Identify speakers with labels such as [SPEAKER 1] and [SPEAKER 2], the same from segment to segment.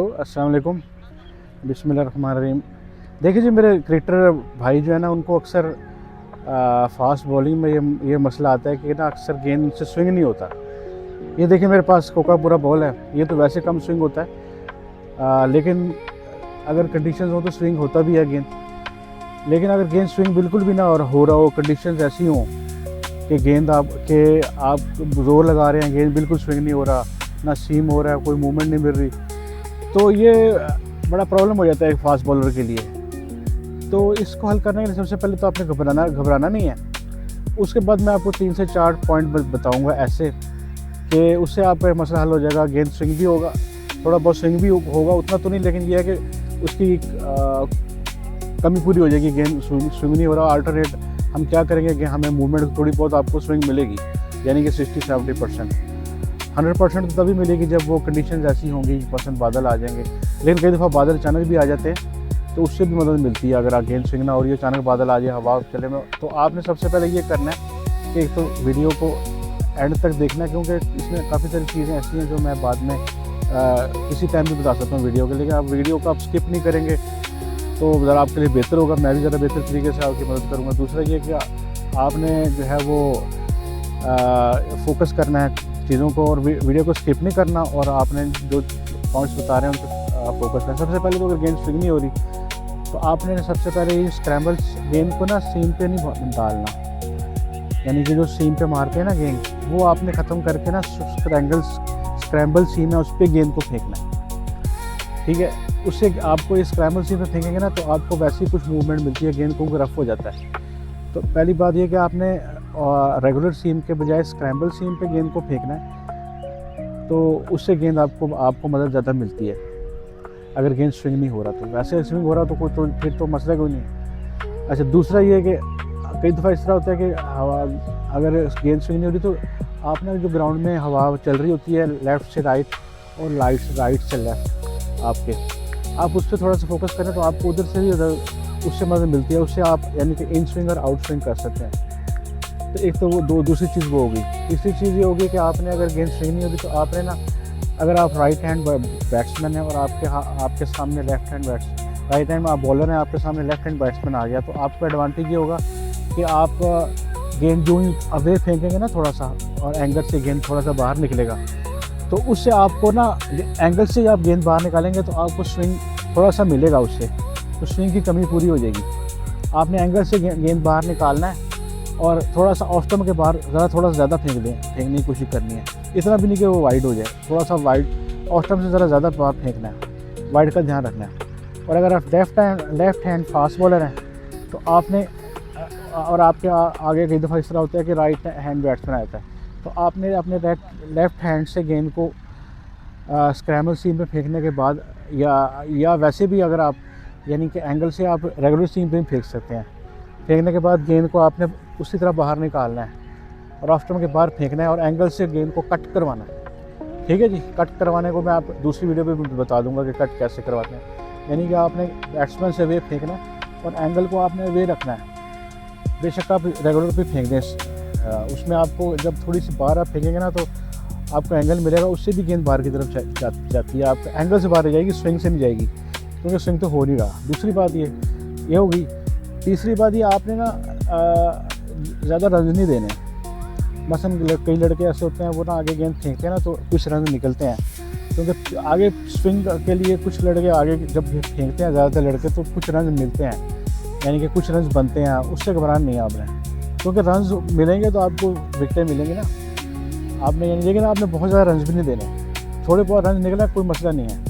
[SPEAKER 1] अस्सलाम वालेकुम, बिस्मिल्लाहिर्रहमानिर्रहीम। देखिए जी, मेरे क्रिकेटर भाई जो है ना, उनको अक्सर फास्ट बॉलिंग में ये मसला आता है कि ना अक्सर गेंद उनसे स्विंग नहीं होता। ये देखिए मेरे पास कोकापुरा बॉल है, ये तो वैसे कम स्विंग होता है, लेकिन अगर कंडीशंस हो तो स्विंग होता भी है गेंद। लेकिन अगर गेंद स्विंग बिल्कुल भी ना हो रहा हो, कंडीशंस ऐसी हों कि गेंद आप ज़ोर लगा रहे हैं, गेंद बिल्कुल स्विंग नहीं हो रहा, ना सीम हो रहा है, कोई मूवमेंट नहीं मिल रही, तो ये बड़ा प्रॉब्लम हो जाता है एक फास्ट बॉलर के लिए। तो इसको हल करने के लिए सबसे पहले तो आपने घबराना नहीं है। उसके बाद मैं आपको 3 से 4 पॉइंट बताऊंगा ऐसे कि उससे आपका मसला हल हो जाएगा। गेंद स्विंग भी होगा, थोड़ा बहुत स्विंग भी होगा, उतना तो नहीं, लेकिन यह है कि उसकी कमी पूरी हो जाएगी। गेंद स्विंग नहीं हो रहा, अल्टरनेट हम क्या करेंगे कि हमें मूवमेंट थोड़ी बहुत आपको स्विंग मिलेगी, यानी कि 60-70%। 100% तो तभी मिलेगी जब वो कंडीशंस ऐसी होंगी, पसंद बादल आ जाएंगे। लेकिन कई दफ़ा बादल अचानक भी आ जाते हैं, तो उससे भी मदद मिलती है। अगर गेंद स्विंग ना हो रही है, अचानक बादल आ जाए, हवा चले में, तो आपने सबसे पहले ये करना है कि एक तो वीडियो को एंड तक देखना है, क्योंकि इसमें काफ़ी सारी चीज़ें ऐसी हैं जो मैं बाद में किसी टाइम भी बता सकता हूँ वीडियो के। लेकिन आप वीडियो को आप स्किप नहीं करेंगे तो ज़रा आपके लिए बेहतर होगा, मैं भी ज़रा बेहतर तरीके से आपकी मदद करूँगा। दूसरा ये कि आपने जो है वो फोकस करना है चीज़ों को, और वीडियो को स्किप नहीं करना, और आपने जो पॉइंट्स बता रहे हैं उन पर फोकस करना। सबसे पहले तो अगर गेंद स्विंग नहीं हो रही तो आपने सबसे पहले ये स्क्रैम्बल गेंद को ना सीम पे नहीं डालना, यानी कि जो सीम पे मारते हैं ना गेंद, वो आपने ख़त्म करके ना स्क्रैम्बल सीम है उस पर गेंद को फेंकना है, ठीक है। उससे आपको ये स्क्रैम्बल सीम पे फेंकेंगे ना तो आपको वैसे ही कुछ मूवमेंट मिलती है, गेंद को रफ हो जाता है। तो पहली बात ये कि आपने रेगुलर सीम के बजाय स्क्रैम्बल सीम पे गेंद को फेंकना है, तो उससे गेंद आपको मदद ज़्यादा मिलती है अगर गेंद स्विंग नहीं हो रहा तो। वैसे स्विंग हो रहा तो फिर तो मसला कोई नहीं। अच्छा, दूसरा ये है कि कई दफ़ा इस तरह होता है कि हवा, अगर गेंद स्विंग नहीं हो रही तो आपने जो ग्राउंड में हवा चल रही होती है लेफ़्ट से राइट और राइट से लेफ़्ट, आप उस पर थोड़ा सा फोकस करें तो आपको उधर से भी उससे मदद मिलती है। उससे आप यानी कि इन स्विंग और आउट स्विंग कर सकते हैं। तो एक तो वो दूसरी चीज़ वो होगी। तीसरी चीज़ ये होगी कि आपने अगर गेंद स्विंग नहीं होगी तो आपने ना, अगर आप राइट हैंड बैट्समैन हैं और आपके सामने राइट हैंड में आप बॉलर हैं, आपके सामने लेफ्ट हैंड बैट्समैन आ गया, तो आपको एडवांटेज ये होगा कि आप गेंद जो ही अवे फेंकेंगे ना थोड़ा सा, और एंगल से गेंद थोड़ा सा बाहर निकलेगा, तो उससे आपको ना एंगल से आप गेंद बाहर निकालेंगे तो आपको स्विंग थोड़ा सा मिलेगा उससे, तो स्विंग की कमी पूरी हो जाएगी। आपने एंगल से गेंद बाहर निकालना है और थोड़ा सा ऑफ स्टंप के बाहर थोड़ा सा ज़्यादा फेंकने की कोशिश करनी है। इतना भी नहीं कि वो वाइड हो जाए, थोड़ा सा वाइड, ऑफ स्टंप से ज़रा ज़्यादा बाहर फेंकना है, वाइड का ध्यान रखना है। और अगर आप लेफ़्ट हैंड फास्ट बॉलर हैं तो आपने, और आपके आगे कई दफ़ा इस तरह होता है कि राइट हैंड बैट्समैन आता है, तो आपने अपने लेफ़्ट हैंड से गेंद को स्क्रैम्बल सीम पे फेंकने के बाद, या वैसे भी अगर आप यानी कि एंगल से आप रेगुलर सीम पे भी फेंक सकते हैं। फेंकने के बाद गेंद को आपने उसी तरह बाहर निकालना है और ऑफ स्टंप के बाहर फेंकना है और एंगल से गेंद को कट करवाना है, ठीक है जी। कट करवाने को मैं आप दूसरी वीडियो पे भी बता दूंगा कि कट कैसे करवाते हैं। यानी कि आपने बैट्समैन से वे फेंकना है और एंगल को आपने वे रखना है। बेशक आप रेगुलर पे फेंक दें, उसमें आपको जब थोड़ी सी बाहर आप फेंकेंगे ना तो आपको एंगल मिलेगा, उससे भी गेंद बाहर की तरफ जाती है, आपका एंगल से बाहर जाएगी, स्विंग से नहीं जाएगी, क्योंकि स्विंग तो हो नहीं रहा। दूसरी बात ये होगी। तीसरी बात ये, आपने ना ज़्यादा रन नहीं देने। मसलन कई लड़के ऐसे होते हैं, वो ना आगे गेंद फेंकते हैं ना तो कुछ रन निकलते हैं, क्योंकि आगे स्विंग के लिए कुछ लड़के आगे जब फेंकते हैं ज़्यादातर लड़के, तो कुछ रन मिलते हैं, यानी कि कुछ रन बनते हैं। उससे घबराना नहीं है आपने, क्योंकि रन मिलेंगे तो आपको विकेटें मिलेंगी ना आपने, लेकिन आपने बहुत ज़्यादा रन भी नहीं देने। थोड़े बहुत रन निकला कोई मसला नहीं है,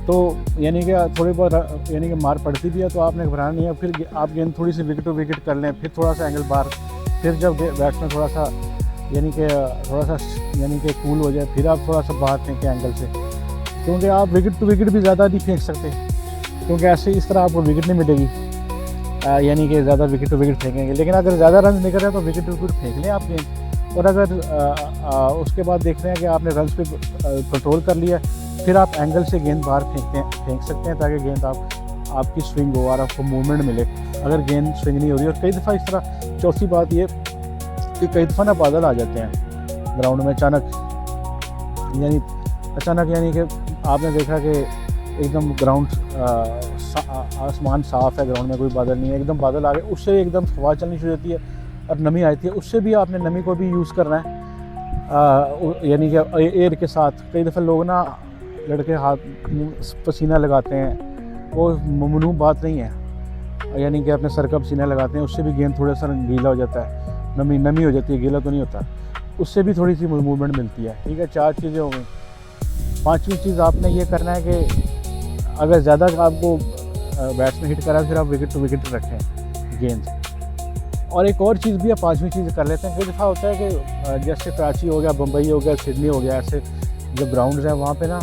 [SPEAKER 1] तो यानी कि थोड़े बहुत यानी कि मार पड़ती भी है तो आपने घबराना नहीं है। फिर आप गेंद थोड़ी सी विकेट टू विकेट कर लें, फिर थोड़ा सा एंगल बाहर, फिर जब बैट्समैन थोड़ा सा यानी कि कूल हो जाए, फिर आप थोड़ा सा बाहर फेंकें एंगल से, क्योंकि आप विकेट टू विकेट भी ज़्यादा नहीं फेंक सकते, क्योंकि ऐसे इस तरह आपको विकेट नहीं मिलेगी, यानी कि ज़्यादा विकेट टू विकेट फेंकेंगे। लेकिन अगर ज़्यादा रन निकल रहे हैं तो विकेट टू विकेट फेंक लें आप गेंद, और अगर उसके बाद देख रहे हैं कि आपने रन पे कंट्रोल कर लिया, फिर आप एंगल से गेंद बाहर फेंक सकते हैं, ताकि गेंद आपकी स्विंग हो और आपको मूवमेंट मिले अगर गेंद स्विंग नहीं हो रही। और कई दफ़ा इस तरह, चौथी बात ये कि कई दफ़ा ना बादल आ जाते हैं ग्राउंड में अचानक, यानी कि आपने देखा कि एकदम ग्राउंड आसमान साफ़ है, ग्राउंड में कोई बादल नहीं है, एकदम बादल आ गए, उससे एकदम हवा चलनी शुरू होती है और नमी आती है, उससे भी आपने नमी को भी यूज़ करना है, यानी कि एयर के साथ। कई दफ़ा लोग ना लड़के हाथ पसीना लगाते हैं, वो ममनू बात नहीं है, यानी कि अपने सर का पसीना लगाते हैं, उससे भी गेंद थोड़ा सा गीला हो जाता है, नमी हो जाती है, गीला तो नहीं होता, उससे भी थोड़ी सी मूवमेंट मिलती है। ठीक है, 4 चीज़ें हो गई। 5वीं चीज़ आपने ये करना है कि अगर ज़्यादा आपको बैट्समैन हिट करा फिर आप विकेट टू विकेट रखें गेंद। और एक और चीज़ भी है, 5वीं चीज़ कर लेते हैं। कई दफ़ा होता है कि जैसे कराची हो गया, बम्बई हो गया, सिडनी हो गया, ऐसे जो ग्राउंड्स हैं वहाँ पे ना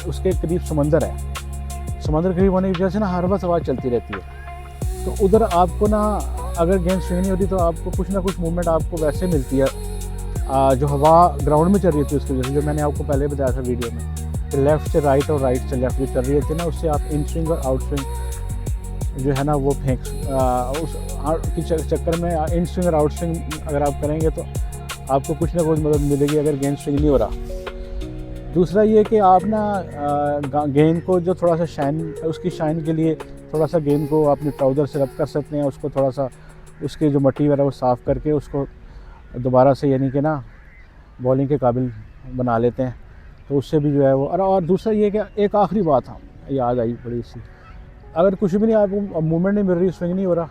[SPEAKER 1] उसके करीब समंदर है, समंदर करीब होने की वजह से ना हर वक्त हवा चलती रहती है, तो उधर आपको ना अगर गेंद स्विंग नहीं होती तो आपको कुछ ना कुछ मूवमेंट आपको वैसे मिलती है, जो हवा ग्राउंड में चल रही थी उसकी वजह से, जो मैंने आपको पहले बताया था वीडियो में, कि लेफ़्ट से राइट और राइट से लेफ़्ट भी चल रही थी ना, उससे आप इन स्विंग और आउट स्विंग जो है ना वो फेंक उस चक्कर में इन स्विंग और आउट स्विंग अगर आप करेंगे तो आपको कुछ ना कुछ मदद मिलेगी अगर गेंद स्विंग नहीं हो रहा। दूसरा ये कि आप ना गेंद को जो थोड़ा सा शाइन, उसकी शाइन के लिए थोड़ा सा गेंद को अपने ट्राउज़र से रब कर सकते हैं, उसको थोड़ा सा उसके जो मट्टी वगैरह वो साफ़ करके उसको दोबारा से यानी कि ना बॉलिंग के काबिल बना लेते हैं, तो उससे भी जो है वो। और दूसरा ये कि एक आखिरी बात हाँ याद आई बड़ी सी, अगर कुछ भी नहीं आपको मूवमेंट नहीं मिल रही, स्विंग नहीं हो रहा,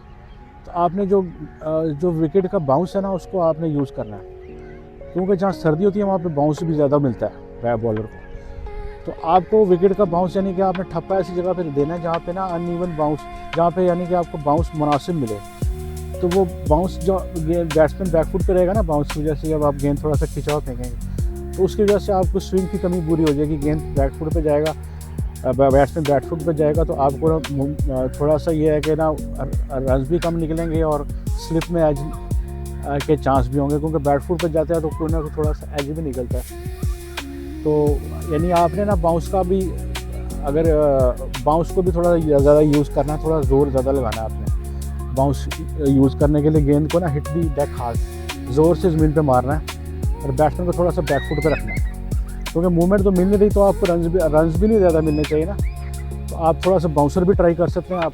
[SPEAKER 1] तो आपने जो विकेट का बाउंस है ना उसको आपने यूज़ करना है, क्योंकि जहाँ सर्दी होती है वहाँ पे बाउंस भी ज़्यादा मिलता है बैट बॉलर को। तो आपको विकेट का बाउंस यानी कि आपने ठप्पा ऐसी जगह पे देना है जहाँ पे ना अनइवन बाउंस, जहाँ पे यानी कि आपको बाउंस मुनासिब मिले, तो वो बाउंस जो बैट्समैन बैकफुट पे रहेगा ना, बाउंस की वजह से जब आप गेंद थोड़ा सा खिंचाव फेंकेंगे तो उसकी वजह से आपको स्विंग की कमी पूरी हो जाएगी, गेंद बैकफुट पे जाएगा, बैट्समैन बैकफुट पे जाएगा, तो आपको थोड़ा सा ये है कि ना रन्स भी कम निकलेंगे और स्लिप में एज के चांस भी होंगे, क्योंकि बैकफुट पे जाते हैं तो कोई ना कोई थोड़ा सा एज भी निकलता है। तो यानी आपने ना बाउंस का भी, अगर बाउंस को भी थोड़ा ज़्यादा यूज़ करना है, थोड़ा ज़ोर ज़्यादा लगाना है आपने बाउंस यूज़ करने के लिए, गेंद को ना हिट दी बैक हार्ड, ज़ोर से ज़मीन पे मारना है और बैट्समैन को थोड़ा सा बैकफुट पे रखना है, क्योंकि मूवमेंट तो मिल नहीं रही तो आपको रन्स भी नहीं ज़्यादा मिलने चाहिए ना, तो आप थोड़ा सा बाउंसर भी ट्राई कर सकते हैं आप,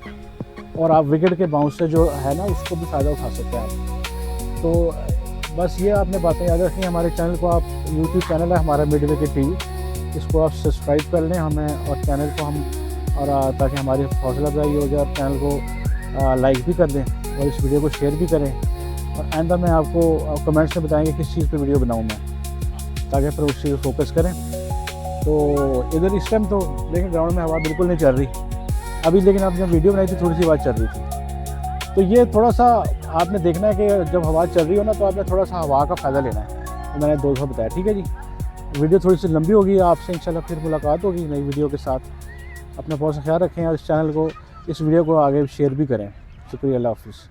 [SPEAKER 1] और आप विकेट के बाउंस से जो है ना उसको भी फ़ायदा उठा सकते हैं आप। तो बस ये आपने बातें याद रखनी। हमारे चैनल को आप, यूट्यूब चैनल है हमारा मिड विकेट टीवी, इसको आप सब्सक्राइब कर लें हमें और चैनल को हम, और ताकि हमारी हौसला अफजाई हो जाए, और चैनल को लाइक भी कर दें और इस वीडियो को शेयर भी करें, और एंड में आपको कमेंट्स में बताएंगे किस चीज़ पे वीडियो बनाऊँ मैं, ताकि फिर उस चीज़ पर फोकस करें। तो इधर इस टाइम तो लेकिन ग्राउंड में हवा बिल्कुल नहीं चल रही अभी, लेकिन अब जब वीडियो बनाई थी थोड़ी सी हवा चल रही थी। तो ये थोड़ा सा आपने देखना है कि जब हवा चल रही हो ना तो आपने थोड़ा सा हवा का फ़ायदा लेना है, तो मैंने दोस्तों बताया। ठीक है जी, वीडियो थोड़ी सी लंबी होगी, आपसे इंशाल्लाह फिर मुलाकात होगी नई वीडियो के साथ। अपना बहुत सा ख्याल रखें और इस चैनल को, इस वीडियो को आगे शेयर भी करें। शुक्रिया, अल्लाह हाफ़िज़।